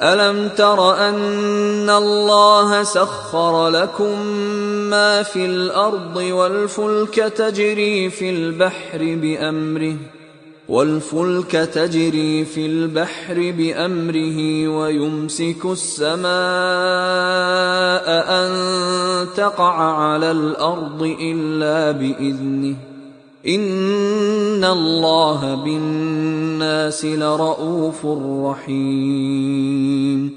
أَلَمْ تَرَ أَنَّ اللَّهَ سَخَّرَ لَكُم مَّا فِي الْأَرْضِ وَالْفُلْكَ تَجْرِي فِي الْبَحْرِ بِأَمْرِهِ وَيُمْسِكُ السَّمَاءَ أَن تَقَعَ عَلَى الْأَرْضِ إِلَّا بِإِذْنِهِ إِنَّ اللَّهَ بِالنَّاسِ لَرَءُوفٌ رَحِيمٌ۔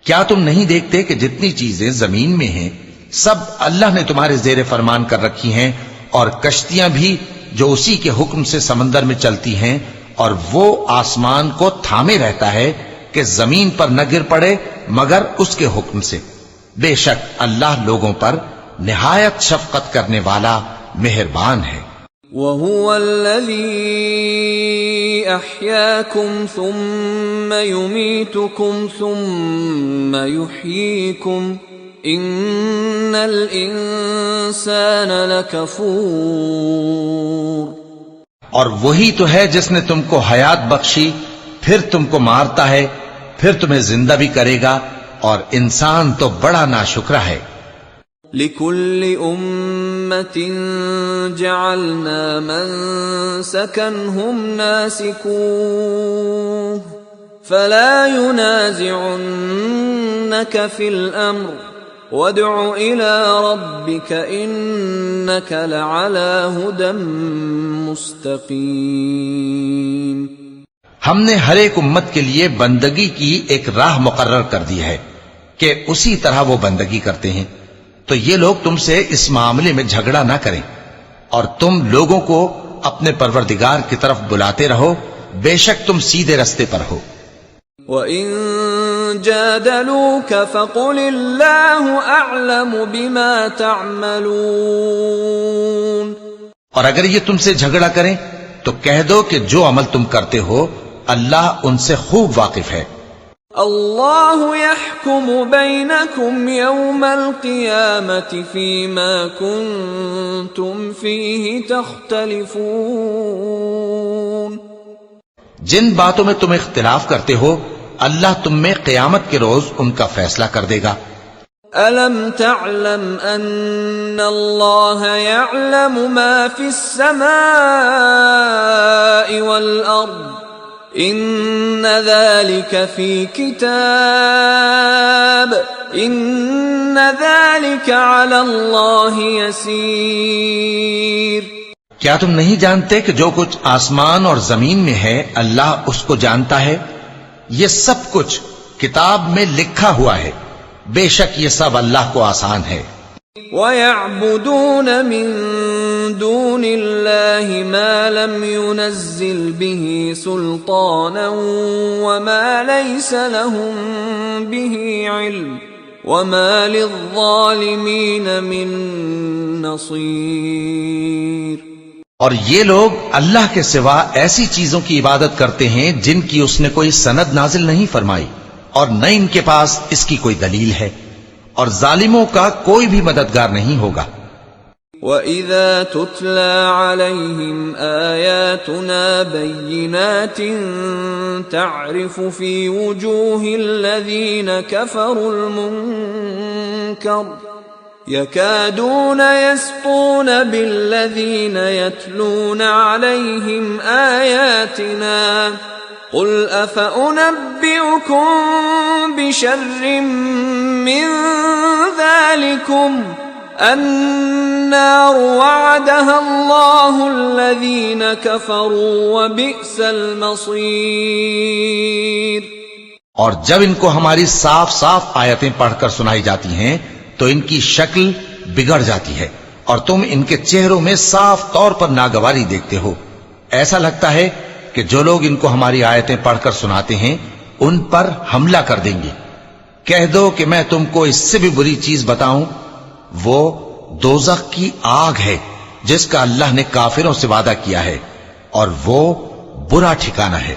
کیا تم نہیں دیکھتے کہ جتنی چیزیں زمین میں ہیں سب اللہ نے تمہارے زیر فرمان کر رکھی ہیں، اور کشتیاں بھی جو اسی کے حکم سے سمندر میں چلتی ہیں، اور وہ آسمان کو تھامے رہتا ہے کہ زمین پر نہ گر پڑے مگر اس کے حکم سے۔ بے شک اللہ لوگوں پر نہایت شفقت کرنے والا مہربان ہے۔ وَهُوَ الَّذِي أَحْيَاكُمْ ثُمَّ يُمِيتُكُمْ ثُمَّ يُحْيِيكُمْ إِنَّ الْإِنسَانَ لَكَفُورٌ۔ اور وہی تو ہے جس نے تم کو حیات بخشی، پھر تم کو مارتا ہے، پھر تمہیں زندہ بھی کرے گا، اور انسان تو بڑا ناشکرا ہے۔ لِكُلِّ أُمَّةٍ جَعَلْنَا مَنسَكًا هُمْ نَاسِكُوهُ فَلَا يُنَازِعُنَّكَ فِي الْأَمْرِ وَادْعُ إِلَى رَبِّكَ إِنَّكَ لَعَلَى هُدًى مُسْتَقِيمٍ۔ ہم نے ہر ایک امت کے لیے بندگی کی ایک راہ مقرر کر دی ہے کہ اسی طرح وہ بندگی کرتے ہیں، تو یہ لوگ تم سے اس معاملے میں جھگڑا نہ کریں، اور تم لوگوں کو اپنے پروردگار کی طرف بلاتے رہو، بے شک تم سیدھے رستے پر ہو۔ وَإِن جَادَلُوكَ فَقُلِ اللَّهُ أَعْلَمُ بِمَا تَعْمَلُونَ۔ اور اگر یہ تم سے جھگڑا کریں تو کہہ دو کہ جو عمل تم کرتے ہو اللہ ان سے خوب واقف ہے۔ اللہ يحكم بينكم يوم القيامة فيما كنتم فيه تختلفون۔ جن باتوں میں تم اختلاف کرتے ہو اللہ تم میں قیامت کے روز ان کا فیصلہ کر دے گا۔ أَلَمْ تَعْلَمْ أَنَّ اللَّهَ يَعْلَمُ مَا فِي السَّمَاءِ وَالْأَرْضِ إِنَّ ذَلِكَ فِي كِتَابٍ إِنَّ ذَلِكَ عَلَى اللَّهِ يَسِيرٌ۔ کیا تم نہیں جانتے کہ جو کچھ آسمان اور زمین میں ہے اللہ اس کو جانتا ہے؟ یہ سب کچھ کتاب میں لکھا ہوا ہے، بے شک یہ سب اللہ کو آسان ہے۔ وَيَعْبُدُونَ مِن دُونِ اللَّهِ مَا لَمْ يُنَزِّلْ بِهِ سُلْطَانًا وَمَا لَيْسَ لَهُم بِهِ عِلْمٌ وَمَا لِلظَّالِمِينَ مِن نَصِيرٍ۔ اور یہ لوگ اللہ کے سوا ایسی چیزوں کی عبادت کرتے ہیں جن کی اس نے کوئی سند نازل نہیں فرمائی، اور نہ ان کے پاس اس کی کوئی دلیل ہے، اور ظالموں کا کوئی بھی مددگار نہیں ہوگا۔ وَإِذَا تُتْلَى عَلَيْهِمْ آيَاتُنَا بَيِّنَاتٍ تَعْرِفُ فِي وُجُوهِ الَّذِينَ كَفَرُوا الْمُنكَرَ يَكَادُونَ يَسْطُونَ بِالَّذِينَ يَتْلُونَ عَلَيْهِمْ آيَاتِنَا قُلْ أَفَأُنَبِّئُكُم بِشَرٍّ مِّن ذَلِكُمْ النَّارُ وَعَدَهَا اللَّهُ الَّذِينَ كَفَرُوا وَبِئْسَ الْمَصِيرُ۔ اور جب ان کو ہماری صاف صاف آیتیں پڑھ کر سنائی جاتی ہیں تو ان کی شکل بگڑ جاتی ہے، اور تم ان کے چہروں میں صاف طور پر ناگواری دیکھتے ہو، ایسا لگتا ہے کہ جو لوگ ان کو ہماری آیتیں پڑھ کر سناتے ہیں ان پر حملہ کر دیں گے۔ کہہ دو کہ میں تم کو اس سے بھی بری چیز بتاؤں، وہ دوزخ کی آگ ہے جس کا اللہ نے کافروں سے وعدہ کیا ہے، اور وہ برا ٹھکانہ ہے۔